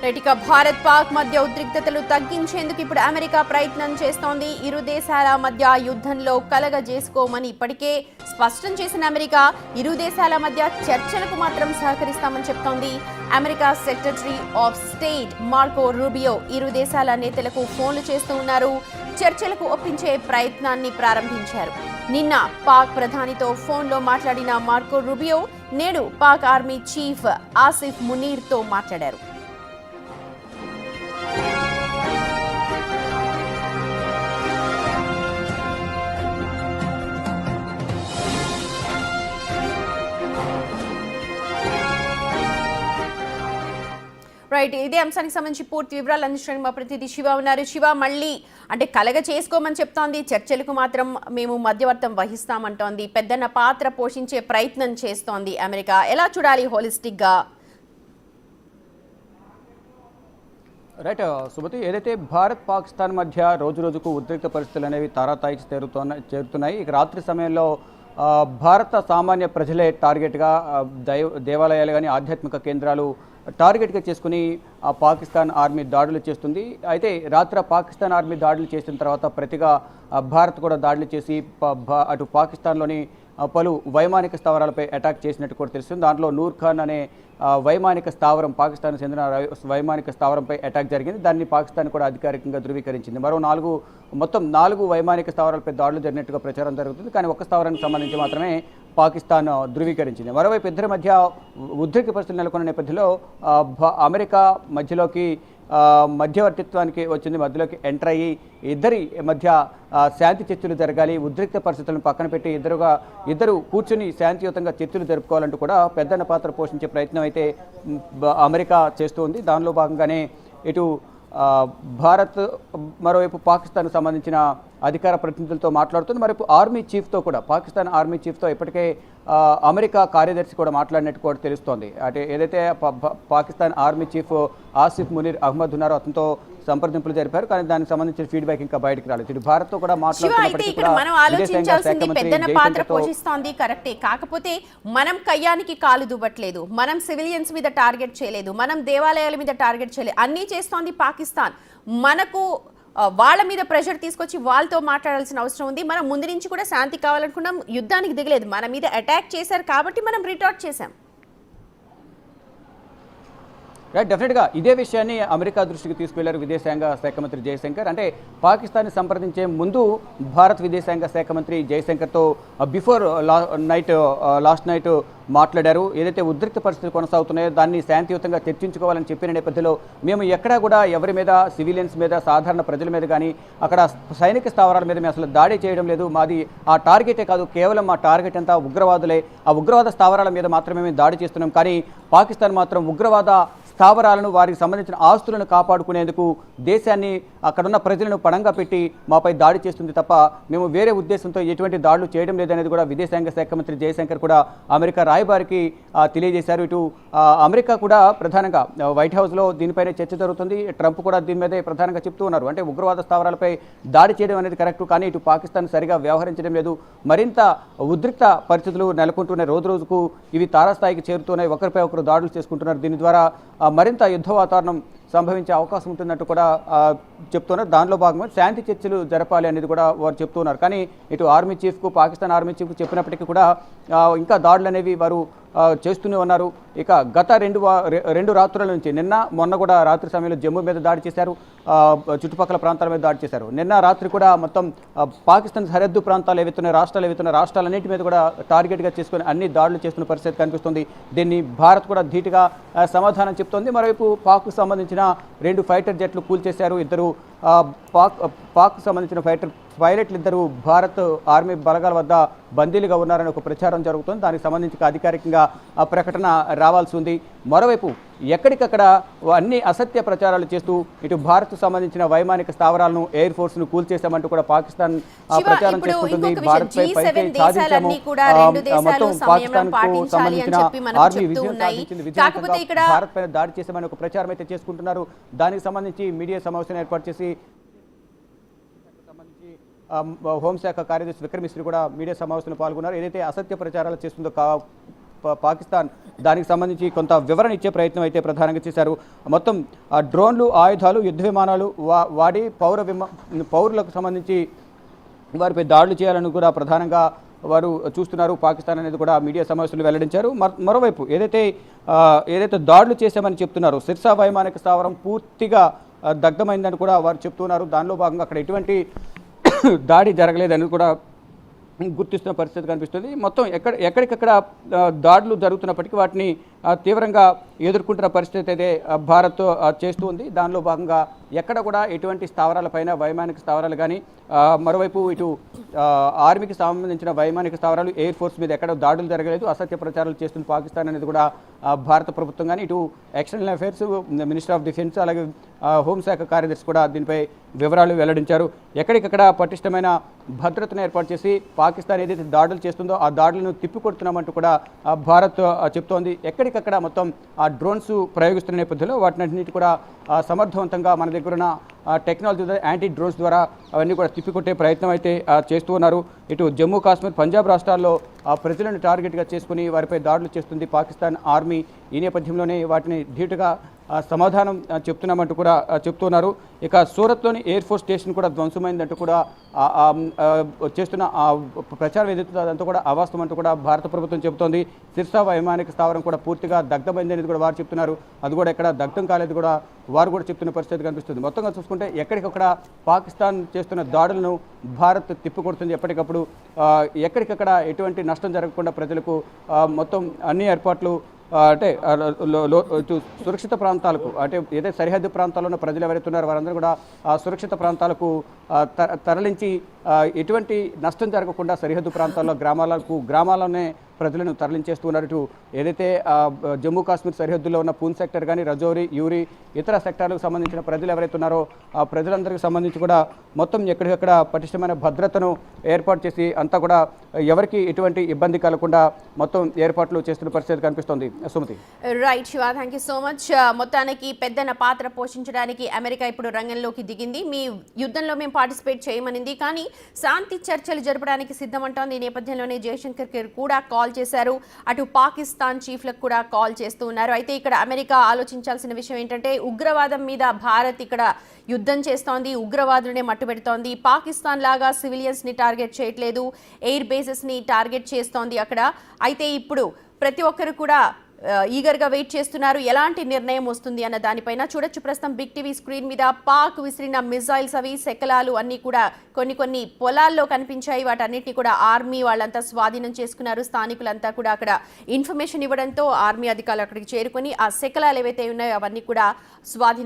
ఇక భారత్ పాక్ మధ్య ఉద్రిక్తతలు తగ్గించేందుకు ఇప్పుడు అమెరికా ప్రయత్నం చేస్తోంది. ఇరు దేశాల మధ్య యుద్ధంలో కలగజేసుకోమని ఇప్పటికే స్పష్టం చేసిన అమెరికా ఇరు దేశాల మధ్య చర్చలకు మాత్రం సహకరిస్తామని చెప్తోంది. America secretary of state Marco Rubio ఇరు దేశాల నేతలకు ఫోన్లు చేస్తూ ఉన్నారు. చర్చలకు ఒప్పించే ప్రయత్నాన్ని ప్రారంభించారు. నిన్న పాక్ ప్రధానితో ఫోన్లో మాట్లాడిన మార్కో రూబియో నేడు పాక్ ఆర్మీ చీఫ్ ఆసిఫ్ మునీర్తో మాట్లాడారు. రైట్, ఇదే అంశానికి సంబంధించి పూర్తి వివరాలు అందించడానికి మా ప్రతినిధి శివ ఉన్నారు. శివ, మళ్ళీ అంటే కలగ చేసుకోమని చెప్తోంది, చర్చలకు మాత్రం మేము మధ్యవర్తం వహిస్తామంటోంది, పెద్దన్న పాత్ర పోషించే ప్రయత్నం చేస్తోంది అమెరికా. ఎలా చూడాలి హోలిస్టిక్ గా? రైట్ సుమతి, ఏదైతే భారత్ పాకిస్తాన్ మధ్య రోజు రోజుకు ఉద్రిక్త పరిస్థితులు అనేవి తారాతాయికి చేరుతున్నాయి. ఇక రాత్రి సమయంలో భారత సామాన్య ప్రజలే టార్గెట్గా దేవాలయాలు కానీ ఆధ్యాత్మిక కేంద్రాలు టార్గెట్గా చేసుకుని పాకిస్తాన్ ఆర్మీ దాడులు చేస్తుంది. అయితే రాత్రి పాకిస్తాన్ ఆర్మీ దాడులు చేసిన తర్వాత ప్రతిగా భారత్ కూడా దాడులు చేసి అటు పాకిస్తాన్లోని పలు వైమానిక స్థావరాలపై అటాక్ చేసినట్టు కూడా తెలుస్తుంది. దాంట్లో నూర్ ఖాన్ అనే వైమానిక స్థావరం, పాకిస్తాన్కు చెందిన వైమానిక స్థావరంపై అటాక్ జరిగింది. దాన్ని పాకిస్తాన్ కూడా అధికారికంగా ధృవీకరించింది. మరో మొత్తం నాలుగు వైమానిక స్థావరాలపై దాడులు జరిగినట్టుగా ప్రచారం జరుగుతుంది. కానీ ఒక్క స్థావరానికి సంబంధించి మాత్రమే పాకిస్తాన్ ధృవీకరించింది. మరోవైపు ఇద్దరి మధ్య ఉద్రిక్త పరిస్థితులు నెలకొన్న నేపథ్యంలో అమెరికా మధ్యలోకి మధ్యవర్తిత్వానికి వచ్చింది. మధ్యలోకి ఎంటర్ అయ్యి ఇద్దరి మధ్య శాంతి చర్చలు జరగాలి, ఉద్రిక్త పరిస్థితులను పక్కన పెట్టి ఇద్దరు కూర్చుని శాంతియుతంగా చర్చలు జరుపుకోవాలంటూ కూడా పెద్దన్న పాత్ర పోషించే ప్రయత్నం అయితే అమెరికా చేస్తుంది. దానిలో భాగంగానే ఇటు భారత్ మరోవైపు పాకిస్తాన్కు సంబంధించిన అధికార ప్రతినిధులతో మాట్లాడుతుంది. మరోవైపు ఆర్మీ చీఫ్తో కూడా, పాకిస్తాన్ ఆర్మీ చీఫ్తో ఇప్పటికే అమెరికా కార్యదర్శి కూడా మాట్లాడినట్టు కూడా తెలుస్తోంది. అంటే ఏదైతే పాకిస్తాన్ ఆర్మీ చీఫ్ ఆసిఫ్ మునీర్ అహ్మద్ ఉన్నారో అతనితో సంప్రదింపులు జరిపారు. కానీ దానికి సంబంధించిన ఫీడ్బ్యాక్ ఇంకా బయటకు రాలేదు. ఇటు భారత్ తో కూడా పోషిస్తోంది కరెక్టే, కాకపోతే మనం కయ్యానికి కాలు దువ్వట్లేదు, మనం సివిలియన్స్ మీద టార్గెట్ చేయలేదు, మనం దేవాలయాల మీద టార్గెట్ చేయలేదు, అన్నీ చేస్తోంది పాకిస్తాన్. మనకు వాళ్ళ మీద ప్రెషర్ తీసుకొచ్చి వాళ్ళతో మాట్లాడాల్సిన అవసరం ఉంది. మనం ముందు నుంచి కూడా శాంతి కావాలనుకున్నాం, యుద్ధానికి దిగలేదు. మన మీద అటాక్ చేశారు కాబట్టి మనం రిటార్ట్ చేశాం. డెఫినెట్గా ఇదే విషయాన్ని అమెరికా దృష్టికి తీసుకెళ్లారు విదేశాంగ శాఖ మంత్రి జయశంకర్. అంటే పాకిస్తాన్ని సంప్రదించే ముందు భారత్ విదేశాంగ శాఖ మంత్రి జయశంకర్తో బిఫోర్ లాస్ట్ నైట్ మాట్లాడారు. ఏదైతే ఉద్రిక్త పరిస్థితులు కొనసాగుతున్నాయో దాన్ని శాంతియుతంగా చర్చించుకోవాలని చెప్పిన నేపథ్యంలో మేము ఎక్కడా కూడా ఎవరి మీద, సివిలియన్స్ మీద, సాధారణ ప్రజల మీద కానీ అక్కడ సైనిక స్థావరాల మీద మేము అసలు దాడి చేయడం లేదు. మాది ఆ టార్గెటే కాదు, కేవలం మా టార్గెట్ అంతా ఉగ్రవాదులే. ఆ ఉగ్రవాద స్థావరాల మీద మాత్రమే మేము దాడి చేస్తున్నాం. కానీ పాకిస్తాన్ మాత్రం ఉగ్రవాద స్థావరాలను, వారికి సంబంధించిన ఆస్తులను కాపాడుకునేందుకు దేశాన్ని, అక్కడున్న ప్రజలను పణంగా పెట్టి మాపై దాడి చేస్తుంది తప్ప మేము వేరే ఉద్దేశంతో ఎటువంటి దాడులు చేయడం లేదనేది కూడా విదేశాంగ శాఖ మంత్రి జయశంకర్ కూడా అమెరికా రాయబారికి తెలియజేశారు. ఇటు అమెరికా కూడా ప్రధానంగా వైట్ హౌస్లో దీనిపైనే చర్చ జరుగుతుంది. ట్రంప్ కూడా దీని మీదే ప్రధానంగా చెప్తూ ఉన్నారు. అంటే ఉగ్రవాద స్థావరాలపై దాడి చేయడం అనేది కరెక్ట్, కానీ ఇటు పాకిస్తాన్ సరిగా వ్యవహరించడం లేదు. మరింత ఉద్రిక్త పరిస్థితులు నెలకొంటున్నాయి. రోజు రోజుకు ఇవి తారాస్థాయికి చేరుతున్నాయి. ఒకరిపై ఒకరు దాడులు చేసుకుంటున్నారు. దీని ద్వారా మరింత యుద్ధ వాతావరణం సంభవించే అవకాశం ఉంటుందంటూ కూడా చెప్తున్నారు. దానిలో భాగంగా శాంతి చర్చలు జరపాలి అనేది కూడా వారు చెప్తున్నారు. కానీ ఇటు ఆర్మీ చీఫ్కు, పాకిస్తాన్ ఆర్మీ చీఫ్కు చెప్పినప్పటికీ కూడా ఇంకా దాడులు అనేవి వారు చేస్తూనే ఉన్నారు. ఇక గత రెండు రాత్రుల నుంచి, మొన్న కూడా రాత్రి సమయంలో జమ్మూ మీద దాడి చేశారు, చుట్టుపక్కల ప్రాంతాల మీద దాడి చేశారు. నిన్న రాత్రి కూడా మొత్తం పాకిస్తాన్ సరిహద్దు ప్రాంతాలు ఏవైతున్నాయి, రాష్ట్రాలన్నింటి మీద కూడా టార్గెట్గా చేసుకుని అన్ని దాడులు చేస్తున్న పరిస్థితి కనిపిస్తుంది. దీన్ని భారత్ కూడా ధీటుగా సమాధానం చెప్తోంది. మరోవైపు పాక్కు సంబంధించిన 2 ఫైటర్ జెట్లు కూల్చేశారు. ఇద్దరు పాక్ సంబంధించిన పైలట్లు ఇద్దరు భారత్ ఆర్మీ బలగాల వద్ద బందీలుగా ఉన్నారని ఒక ప్రచారం జరుగుతుంది. దానికి సంబంధించి అధికారికంగా ఆ ప్రకటన రావాల్సి ఉంది. మరోవైపు ఎక్కడికక్కడ అన్ని అసత్య ప్రచారాలు చేస్తూ ఇటు భారత్ సంబంధించిన వైమానిక స్థావరాలను, ఎయిర్ ఫోర్స్ ను కూల్చేశామంటూ కూడా పాకిస్తాన్ ప్రచారం చేసుకుంటుంది. భారత్పై సాధించాము, మొత్తం పాకిస్తాన్ కు సంబంధించిన ఆర్మీ విజయం సాధించింది, భారత్ పైన దాడి చేశామని ఒక ప్రచారం అయితే చేసుకుంటున్నారు. దానికి సంబంధించి మీడియా సమావేశం ఏర్పాటు చేసి హోంశాఖ కార్యదర్శి విక్రమ్ మిశ్రీ కూడా మీడియా సమావేశంలో పాల్గొన్నారు. ఏదైతే అసత్య ప్రచారాలు చేస్తుందో పాకిస్తాన్ దానికి సంబంధించి కొంత వివరణ ఇచ్చే ప్రయత్నం అయితే ప్రధానంగా చేశారు. మొత్తం డ్రోన్లు, ఆయుధాలు, యుద్ధ విమానాలు వాడి పౌరులకు సంబంధించి వారిపై దాడులు చేయాలని కూడా ప్రధానంగా వారు చూస్తున్నారు పాకిస్తాన్ అనేది కూడా మీడియా సమావేశంలో వెల్లడించారు. మరోవైపు ఏదైతే దాడులు చేశామని చెప్తున్నారు, సిర్సా వైమానిక స్థావరం పూర్తిగా దగ్ధమైందని కూడా వారు చెప్తున్నారు. దానిలో భాగంగా అక్కడ ఎటువంటి దాడి జరగలేదని కూడా గుర్తిస్తున్న పరిస్థితి కనిపిస్తుంది. మొత్తం ఎక్కడికక్కడ దాడులు జరుగుతున్నప్పటికీ వాటిని తీవ్రంగా ఎదుర్కొంటున్న పరిస్థితి అయితే భారత్ చేస్తూ ఉంది. దానిలో భాగంగా ఎక్కడ కూడా ఎటువంటి స్థావరాలపైన వైమానిక స్థావరాలు కానీ, మరోవైపు ఇటు ఆర్మీకి సంబంధించిన వైమానిక స్థావరాలు, ఎయిర్ ఫోర్స్ మీద ఎక్కడ దాడులు జరగలేదు. అసత్య ప్రచారాలు చేస్తున్న పాకిస్తాన్ అనేది కూడా భారత ప్రభుత్వం కానీ, ఇటు external affairs, minister of defence, అలాగే హోంశాఖ కార్యదర్శి కూడా దీనిపై వివరాలు వెల్లడించారు. ఎక్కడికక్కడ పటిష్టమైన భద్రతను ఏర్పాటు చేసి పాకిస్తాన్ ఏదైతే దాడులు చేస్తుందో ఆ దాడులను తిప్పికొడుతున్నామంటూ కూడా భారత్ చెప్తోంది. ఎక్కడికక్కడ మొత్తం ఆ డ్రోన్స్ ప్రయోగిస్తున్న నేపథ్యంలో వాటినన్నిటి కూడా సమర్థవంతంగా మన దగ్గర ఉన్న టెక్నాలజీ ద్వారా, యాంటీ డ్రోన్స్ ద్వారా అవన్నీ కూడా తిప్పికొట్టే ప్రయత్నం అయితే చేస్తూ ఉన్నారు. ఇటు జమ్మూ కాశ్మీర్, పంజాబ్ రాష్ట్రాల్లో ప్రజలను టార్గెట్గా చేసుకుని వారిపై దాడులు చేస్తుంది పాకిస్తాన్ ఆర్మీ. ఈ నేపథ్యంలోనే వాటిని ధీటుగా సమాధానం చెప్తున్నామంటూ కూడా చెప్తున్నారు. ఇక సూరత్లోని ఎయిర్ ఫోర్స్ స్టేషన్ కూడా ధ్వంసమైందంటూ కూడా చేస్తున్న ప్రచారం ఏదైతుందో అదంతా కూడా అవాస్తవం అంటూ కూడా భారత ప్రభుత్వం చెబుతోంది. సిర్సా వైమానిక స్థావరం కూడా పూర్తిగా దగ్ధమైంది అనేది కూడా వారు చెప్తున్నారు. అది కూడా ఎక్కడ దగ్ధం కాలేదు కూడా వారు కూడా చెప్తున్న పరిస్థితి కనిపిస్తుంది. మొత్తంగా చూసుకుంటే ఎక్కడికక్కడ పాకిస్తాన్ చేస్తున్న దాడులను భారత్ తిప్పికొడుతుంది. ఎప్పటికప్పుడు ఎక్కడికక్కడ ఎటువంటి నష్టం జరగకుండా ప్రజలకు మొత్తం అన్ని ఏర్పాట్లు అంటే సురక్షిత ప్రాంతాలకు, అంటే ఏదైతే సరిహద్దు ప్రాంతాల్లో ఉన్న ప్రజలు ఎవరైతే ఉన్నారో వారందరూ కూడా ఆ సురక్షిత ప్రాంతాలకు తరలించి ఎటువంటి నష్టం జరగకుండా సరిహద్దు ప్రాంతాల్లో గ్రామాల్లోనే ప్రజలను తరలించేస్తున్నారు. ఇటు ఏదైతే జమ్మూ కాశ్మీర్ సరిహద్దులో ఉన్న పూంచ్ సెక్టర్ కానీ, రజౌరి, యూరి, ఇతర సెక్టార్లకు సంబంధించిన ప్రజలు ఎవరైతే ఉన్నారో ఆ ప్రజలందరికీ సంబంధించి కూడా మొత్తం ఎక్కడికక్కడ పటిష్టమైన భద్రతను ఏర్పాటు చేసి అంతా కూడా ఎవరికి ఎటువంటి ఇబ్బంది కలగకుండా మొత్తం ఏర్పాట్లు చేస్తున్న పరిస్థితి కనిపిస్తోంది. Sumathi. Right Shiva, thank you so much. మొత్తానికి పెద్దన పాత్ర పోషించడానికి అమెరికా ఇప్పుడు రంగంలోకి దిగింది. మీ యుద్ధంలో మేము పార్టిసిపేట్ చేయమనింది, కానీ శాంతి చర్చలు జరపడానికి సిద్ధమంటోంది. ఈ నేపథ్యంలోనే జయశంకర్ కూడా కాల్ చేశారు. అటు పాకిస్తాన్ చీఫ్లకు కూడా కాల్ చేస్తూ ఉన్నారు. అయితే ఇక్కడ అమెరికా ఆలోచించాల్సిన విషయం ఏంటంటే, ఉగ్రవాదం మీద భారత్ ఇక్కడ యుద్ధం చేస్తోంది, ఉగ్రవాదులనే మట్టుబెడుతోంది. పాకిస్తాన్ లాగా సివిలియన్స్ ని టార్గెట్ చేయట్లేదు, ఎయిర్ బేసెస్ ని టార్గెట్ చేస్తోంది అక్కడ. అయితే ఇప్పుడు ప్రతి ఒక్కరు కూడా ఈగర్గా వెయిట్ చేస్తున్నారు ఎలాంటి నిర్ణయం వస్తుంది అన్న దానిపైన. చూడొచ్చు ప్రస్తుతం బిగ్ టీవీ స్క్రీన్ మీద పాక్ విసిరిన మిజైల్స్, అవి శకలాలు అన్నీ కూడా కొన్ని పొలాల్లో కనిపించాయి. వాటన్నిటిని కూడా ఆర్మీ వాళ్ళంతా స్వాధీనం చేసుకున్నారు. స్థానికులంతా కూడా అక్కడ ఇన్ఫర్మేషన్ ఇవ్వడంతో ఆర్మీ అధికారులు అక్కడికి చేరుకొని ఆ శకలాలు ఏవైతే ఉన్నాయో అవన్నీ కూడా స్వాధీనం